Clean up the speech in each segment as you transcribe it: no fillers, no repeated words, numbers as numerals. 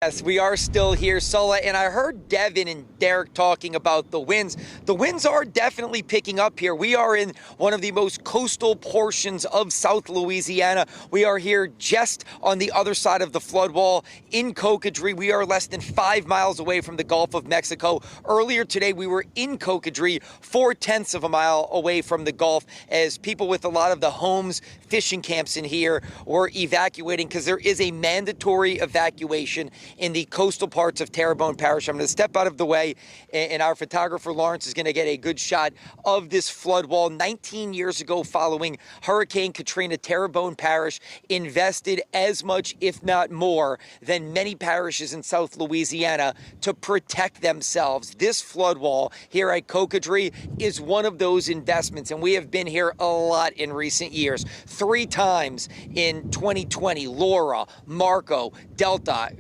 Yes, we are still here, Sulla, and I heard Devin and Derek talking about the winds. The winds are definitely picking up here. We are in one of the most coastal portions of South Louisiana. We are here just on the other side of the flood wall in Cocodrie. We are less than 5 miles away from the Gulf of Mexico. Earlier today, we were in Cocodrie, 4/10 of a mile away from the Gulf, as people with a lot of the homes, fishing camps in here were evacuating because there is a mandatory evacuation in the coastal parts of Terrebonne Parish. I'm going to step out of the way, and our photographer Lawrence is going to get a good shot of this flood wall. 19 years ago, following Hurricane Katrina, Terrebonne Parish invested as much, if not more, than many parishes in South Louisiana to protect themselves. This flood wall here at Cocodrie is one of those investments, and we have been here a lot in recent years. 3 times in 2020, Laura, Marco, Delta,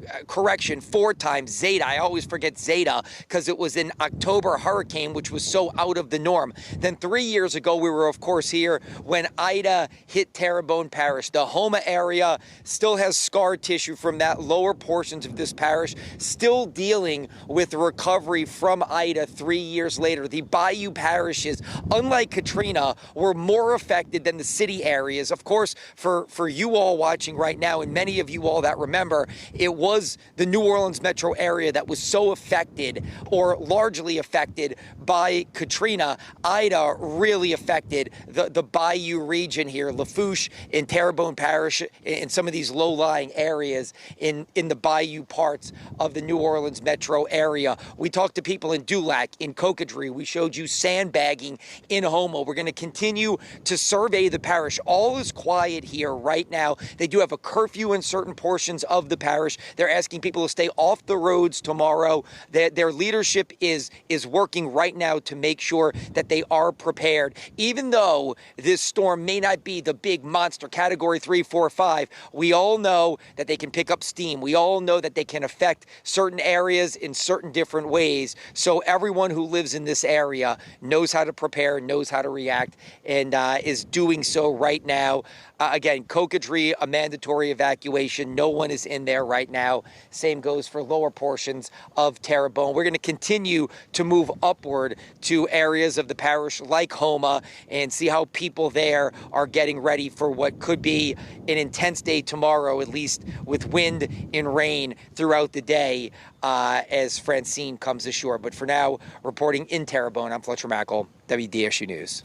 4 times Zeta. I always forget Zeta because it was an October hurricane, which was so out of the norm. Then 3 years ago, we were, of course, here when Ida hit Terrebonne Parish. The Houma area still has scar tissue from that lower portions of this parish, still dealing with recovery from Ida 3 years later. The bayou parishes, unlike Katrina, were more affected than the city areas. Of course, for you all watching right now, and many of you all that remember, it was the New Orleans metro area that was so affected, or largely affected, by Katrina. Ida really affected the bayou region here, Lafourche and Terrebonne Parish, in some of these low-lying areas in the bayou parts of the New Orleans metro area. We talked to people in Dulac, in Cocodrie. We showed you sandbagging in Houma. We're going to continue to survey the parish. All is quiet here right now. They do have a curfew in certain portions of the parish. They're asking people to stay off the roads tomorrow. Their leadership is working right now to make sure that they are prepared. Even though this storm may not be the big monster category 3, 4, 5, we all know that they can pick up steam. We all know that they can affect certain areas in certain different ways. So everyone who lives in this area knows how to prepare, knows how to react, and is doing so right now. Again, Cocodrie, a mandatory evacuation. No one is in there right now. Same goes for lower portions of Terrebonne. We're going to continue to move upward to areas of the parish like Houma and see how people there are getting ready for what could be an intense day tomorrow, at least with wind and rain throughout the day as Francine comes ashore. But for now, reporting in Terrebonne, I'm Fletcher Mackel, WDSU News.